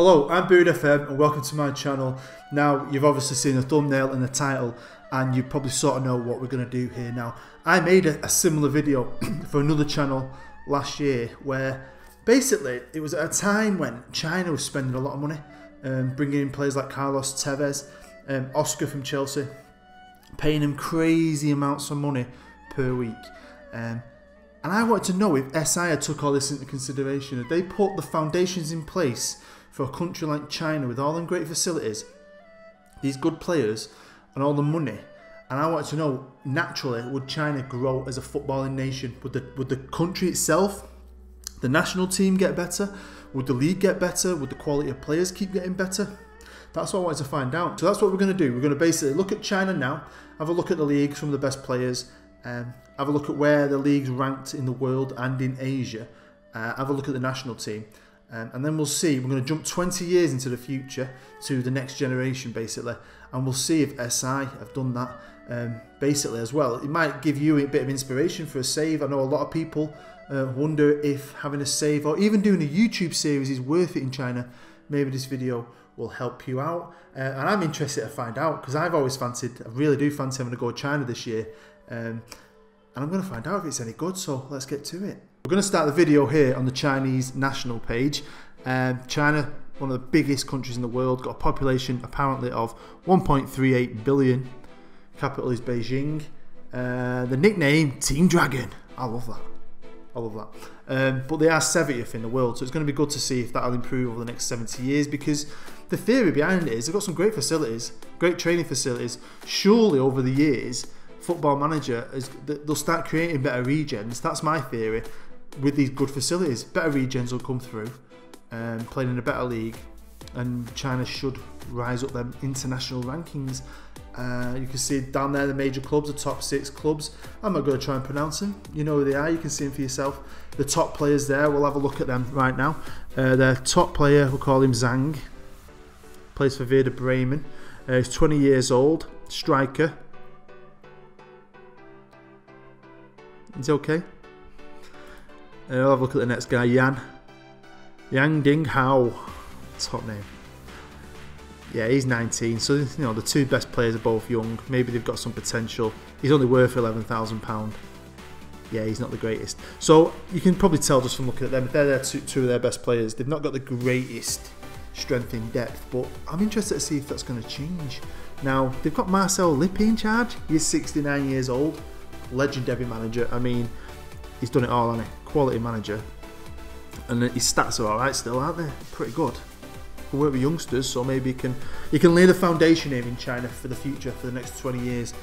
Hello, I'm Beard FM and welcome to my channel. Now, you've obviously seen the thumbnail and the title and you probably sort of know what we're going to do here. Now, I made a similar video for another channel last year where basically it was at a time when China was spending a lot of money, bringing in players like Carlos Tevez, Oscar from Chelsea, paying him crazy amounts of money per week. And I wanted to know if SI took all this into consideration. If they put the foundations in place for a country like China with all them great facilities, these good players and all the money, and I wanted to know, naturally, would China grow as a footballing nation? Would the country itself, the national team, get better? Would the league get better? Would the quality of players keep getting better? That's what I wanted to find out. So that's what we're going to do. We're going to basically look at China now, have a look at the league, some of the best players, have a look at where the league's ranked in the world and in Asia, have a look at the national team, and then we'll see. We're going to jump 20 years into the future to the next generation basically, and we'll see if SI have done that basically as well. It might give you a bit of inspiration for a save. I know a lot of people wonder if having a save or even doing a YouTube series is worth it in China. Maybe this video will help you out, and I'm interested to find out because I've always fancied, I really do fancy having to go to China this year, and I'm going to find out if it's any good, so let's get to it. We're going to start the video here on the Chinese national page. China, one of the biggest countries in the world, got a population apparently of 1.38 billion. Capital is Beijing. The nickname, Team Dragon. I love that. I love that. But they are 70th in the world, so it's going to be good to see if that'll improve over the next 70 years, because the theory behind it is they've got some great facilities, great training facilities. Surely over the years, Football Manager, they'll start creating better regens. That's my theory. With these good facilities, better regens will come through, playing in a better league, and China should rise up them international rankings. You can see down there the major clubs, the top 6 clubs. I'm not going to try and pronounce them. You know who they are. You can see them for yourself. The top players there, we'll have a look at them right now. Their top player, we'll call him Zhang. Plays for Werder Bremen. He's 20 years old. Striker. Is he okay? I'll have a look at the next guy, Yang Ding Hao. Top name. Yeah, he's 19, so you know the two best players are both young. Maybe they've got some potential. He's only worth £11,000. Yeah, he's not the greatest. So you can probably tell just from looking at them, if they're two of their best players, they've not got the greatest strength in depth, but I'm interested to see if that's going to change. Now, they've got Marcel Lippi in charge. He's 69 years old, legendary manager. I mean, he's done it all, hasn't he? Quality manager. And his stats are alright still, aren't they? Pretty good. He'll work with youngsters, so maybe he can lay the foundation here in China for the future, for the next 20 years.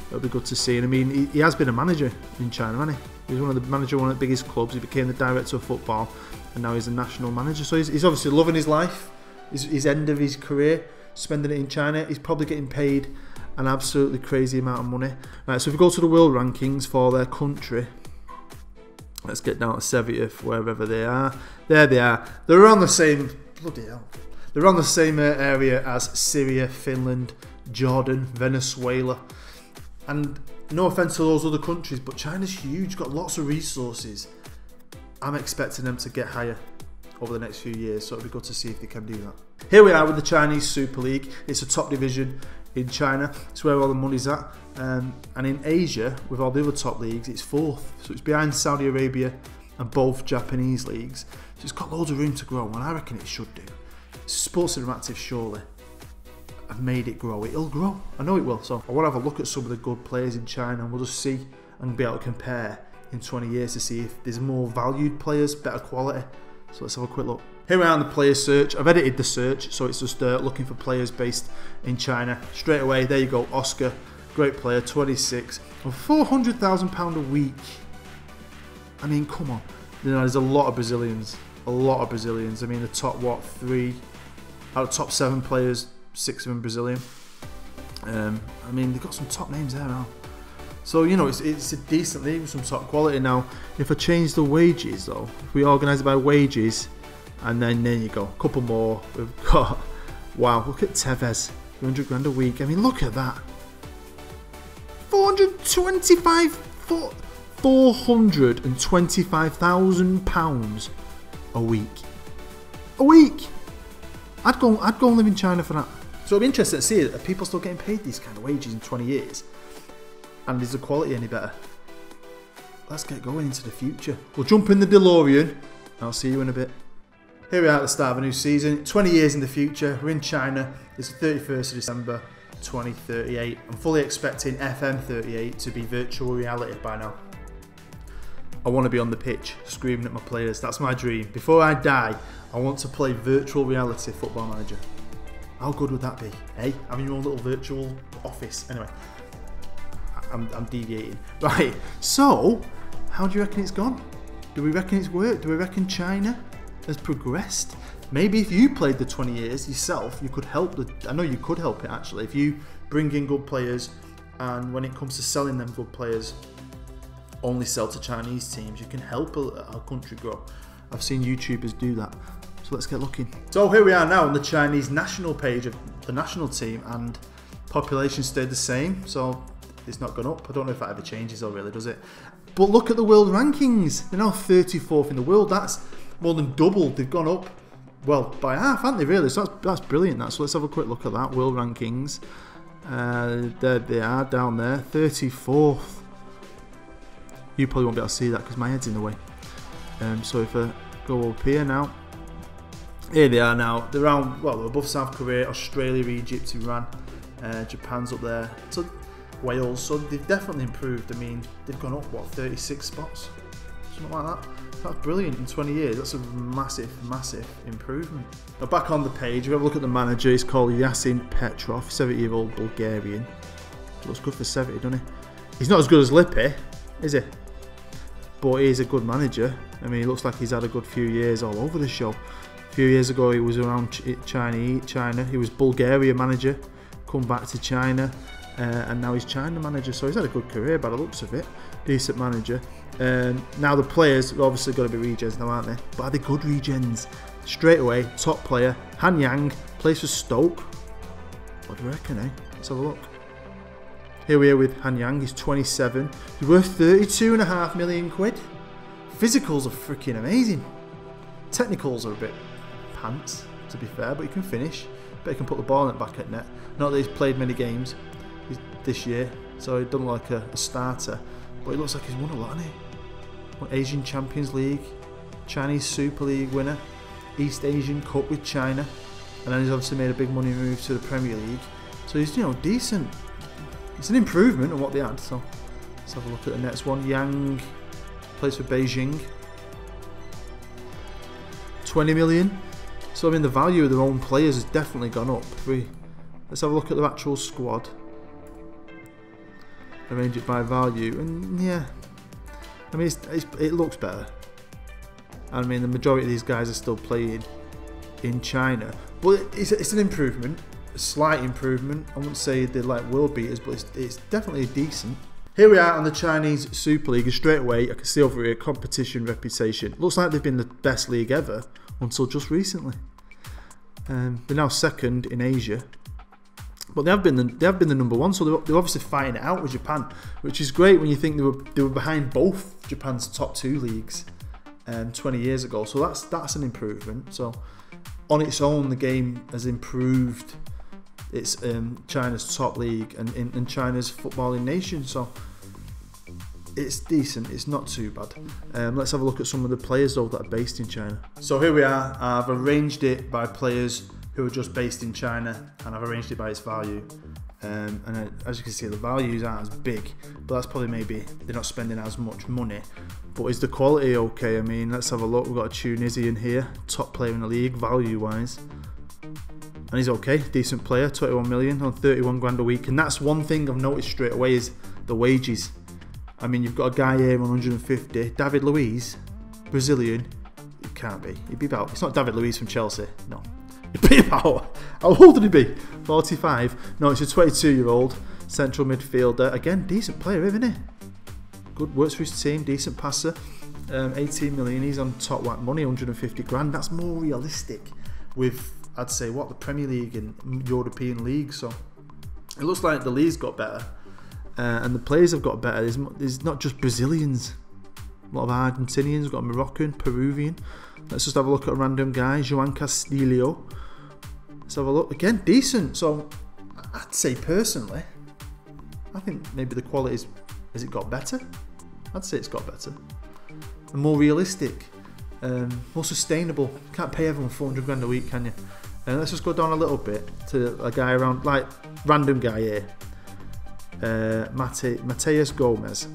It'll be good to see. And I mean, he has been a manager in China, hasn't he? He was one of the biggest clubs. He became the director of football, and now he's a national manager. So he's obviously loving his life, his end of his career, spending it in China. He's probably getting paid an absolutely crazy amount of money. Right, so if we go to the world rankings for their country, let's get down to 70th, wherever they are. There they are. They're on the same, bloody hell. They're on the same area as Syria, Finland, Jordan, Venezuela. And no offence to those other countries, but China's huge, got lots of resources. I'm expecting them to get higher over the next few years, so it'll be good to see if they can do that. Here we are with the Chinese Super League. It's a top division in China. It's where all the money's at. And in Asia, with all the other top leagues, it's 4th. So it's behind Saudi Arabia and both Japanese leagues. So it's got loads of room to grow, and I reckon it should do. Sports Interactive surely have made it grow. It'll grow. I know it will. So I want to have a look at some of the good players in China, and we'll just see and be able to compare in 20 years to see if there's more valued players, better quality. So let's have a quick look. Here we are on the player search. I've edited the search, so it's just looking for players based in China. Straight away, there you go, Oscar. Great player, 26. £400,000 a week. I mean, come on. You know, there's a lot of Brazilians. A lot of Brazilians. I mean, the top, 3 out of top 7 players, 6 of them Brazilian. I mean, they've got some top names there now. So, you know, it's a decent league with some top quality. Now, if I change the wages, though, if we organise it by wages, and then there you go, a couple more. We've got, wow, look at Tevez, 300 grand a week. I mean, look at that. 425,000 pounds a week. A week! I'd go and live in China for that. So it'd be interesting to see, are people still getting paid these kind of wages in 20 years? And is the quality any better? Let's get going into the future. We'll jump in the DeLorean. I'll see you in a bit. Here we are at the start of a new season. 20 years in the future. We're in China. It's the 31st of December 2038. I'm fully expecting FM18 to be virtual reality by now. I want to be on the pitch screaming at my players. That's my dream. Before I die, I want to play virtual reality Football Manager. How good would that be? Eh? Having your own little virtual office. Anyway, I'm deviating. Right, so how do you reckon it's gone? Do we reckon it's worked? Do we reckon China has progressed? Maybe if you played the 20 years yourself, you could help. I know you could help it actually. If you bring in good players, and when it comes to selling them good players, only sell to Chinese teams, you can help a country grow. I've seen YouTubers do that. So let's get looking. So here we are now on the Chinese national page of the national team, and population stayed the same. So it's not gone up. I don't know if that ever changes though, really, does it? But look at the world rankings. They're now 34th in the world. That's more than doubled. They've gone up, well, by half, haven't they, really? So that's brilliant. So let's have a quick look at that. World rankings. There they are, down there. 34th. You probably won't be able to see that because my head's in the way. So if I go up here now. Here they are now. They're around, well, they're above South Korea, Australia, Egypt, Iran. Japan's up there. So Wales. So they've definitely improved. I mean, they've gone up, what, 36 spots? Something like that. That's brilliant in 20 years. That's a massive, massive improvement. Now back on the page, we have a look at the manager. He's called Yasin Petrov, 70-year-old Bulgarian. Looks good for 70, doesn't he? He's not as good as Lippi, is he? But he's a good manager. I mean, he looks like he's had a good few years all over the show. A few years ago, he was around China. He was Bulgaria manager, come back to China, and now he's China manager. So he's had a good career by the looks of it. Decent manager. Now the players are obviously got to be regens now, aren't they? But are they good regens? Straight away, top player, Hanyang, plays for Stoke. What do you reckon, eh? Let's have a look. Here we are with Hanyang. He's 27. He's worth 32.5 million quid. Physicals are freaking amazing. Technicals are a bit pants, to be fair, but he can finish. But he can put the ball in the back at net. Not that he's played many games this year, so he doesn't look like a starter. But he looks like he's won a lot, hasn't he? Won Asian Champions League, Chinese Super League winner, East Asian Cup with China, and then he's obviously made a big money move to the Premier League. So he's, you know, decent. It's an improvement on what they had. So let's have a look at the next one. Yang plays for Beijing. 20 million. So I mean, the value of their own players has definitely gone up. Let's have a look at their actual squad. Arrange it by value, and yeah, I mean it looks better. I mean the majority of these guys are still playing in China, but it's an improvement, a slight improvement. I wouldn't say they're like world beaters, but it's definitely decent. Here we are on the Chinese Super League, and straight away I can see over here competition reputation. Looks like they've been the best league ever until just recently. They're now second in Asia. But they have been the number one, so they're obviously fighting it out with Japan, which is great when you think they were behind both Japan's top two leagues 20 years ago. So that's an improvement. So on its own, the game has improved. It's China's top league and China's footballing nation. So it's decent. It's not too bad. Let's have a look at some of the players though that are based in China. So here we are. I've arranged it by players who are just based in China, and I've arranged it by its value. And as you can see, the values aren't as big, but that's probably maybe they're not spending as much money. But is the quality okay? I mean, let's have a look. We've got a Tunisian here, top player in the league, value-wise. And he's okay, decent player, 21 million on 31 grand a week. And that's one thing I've noticed straight away is the wages. I mean, you've got a guy here on 150, David Luiz, Brazilian. It can't be. He'd be about, it's not David Luiz from Chelsea, no. He'd be about, how old would he be? 45? No, it's a 22-year-old central midfielder. Again, decent player, isn't he? Good, works for his team, decent passer. 18 million, he's on top whack money, 150 grand. That's more realistic with, I'd say, what, the Premier League and European League. So it looks like the league's got better. And the players have got better. There's not just Brazilians. A lot of Argentinians, got a Moroccan, Peruvian. Let's just have a look at a random guy, João Castilho. Let's have a look. Again, decent. So I'd say personally, I think maybe the quality has it got better? I'd say it's got better. And more realistic, more sustainable. Can't pay everyone 400 grand a week, can you? And let's just go down a little bit to a guy around, like, random guy here. Mateus Gomez,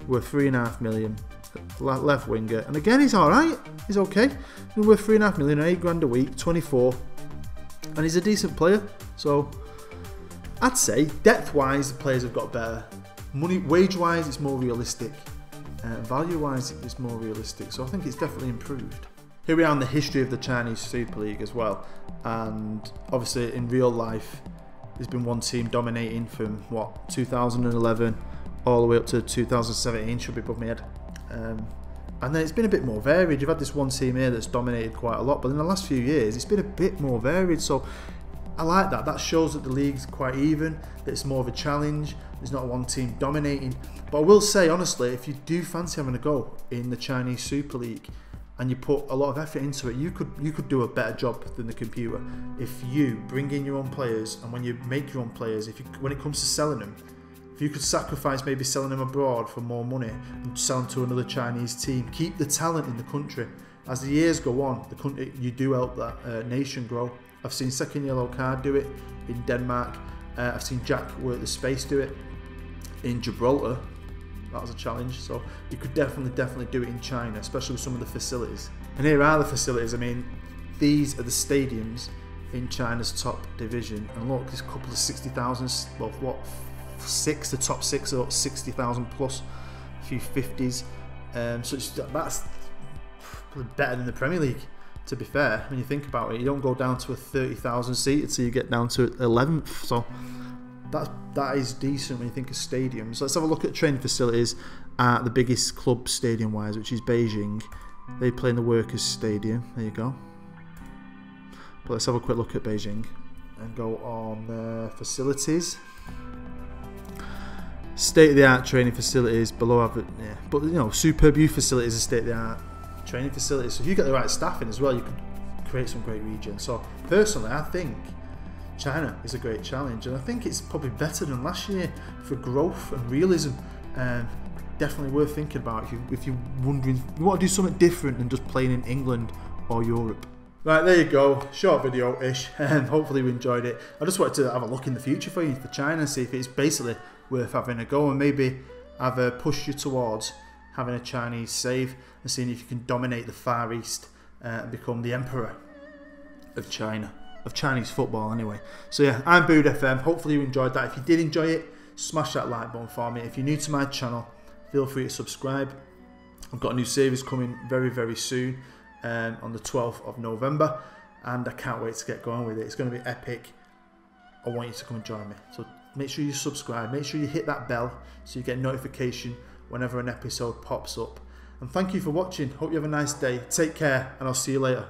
worth 3.5 million, left winger. And again, he's alright. He's okay. He's worth 3.5 million, 8 grand a week, 24. And he's a decent player. So I'd say depth-wise, the players have got better. Money, wage-wise, it's more realistic. Value-wise, it's more realistic. So I think it's definitely improved. Here we are in the history of the Chinese Super League as well. And obviously in real life, there's been one team dominating from, 2011 all the way up to 2017, should be above my head. And then it's been a bit more varied. You've had this one team here that's dominated quite a lot, but in the last few years, it's been a bit more varied. So I like that. That shows that the league's quite even, that it's more of a challenge. There's not one team dominating. But I will say, honestly, if you do fancy having a go in the Chinese Super League and you put a lot of effort into it, you could do a better job than the computer if you bring in your own players. And when you make your own players, when it comes to selling them, if you could sacrifice maybe selling them abroad for more money and sell them to another Chinese team, keep the talent in the country. As the years go on, the country, you do help that nation grow. I've seen Second Yellow Card do it in Denmark. I've seen Jack Work the Space do it in Gibraltar. That was a challenge. So you could definitely do it in China, especially with some of the facilities. And here are the facilities. I mean, these are the stadiums in China's top division. And look, there's a couple of 60,000, well, the top six are 60,000 plus, a few 50s. So that's probably better than the Premier League, to be fair. When you think about it, you don't go down to a 30,000 seat until you get down to 11th. So that is decent when you think of stadiums. Let's have a look at training facilities at the biggest club stadium wise, which is Beijing. They play in the Workers' Stadium. There you go. But let's have a quick look at Beijing and go on facilities. State-of-the-art training facilities below average, yeah. But you know, superb youth facilities are state-of-the-art training facilities. So if you get the right staff in as well, you can create some great regions. So personally, I think China is a great challenge, and I think it's probably better than last year for growth and realism. Definitely worth thinking about if you're wondering you want to do something different than just playing in England or Europe. Right, there you go, short video-ish, and hopefully you enjoyed it. I just wanted to have a look in the future for you for China, see if it's basically worth having a go, and maybe I've pushed you towards having a Chinese save and seeing if you can dominate the Far East and become the emperor of China, of Chinese football anyway. So yeah, I'm Bood FM, hopefully you enjoyed that. If you did enjoy it, smash that like button for me. If you're new to my channel, feel free to subscribe. I've got a new series coming very, very soon on the 12th of November, and I can't wait to get going with it. It's going to be epic. I want you to come and join me. So make sure you subscribe, make sure you hit that bell so you get notification whenever an episode pops up. And thank you for watching. Hope you have a nice day. Take care, and I'll see you later.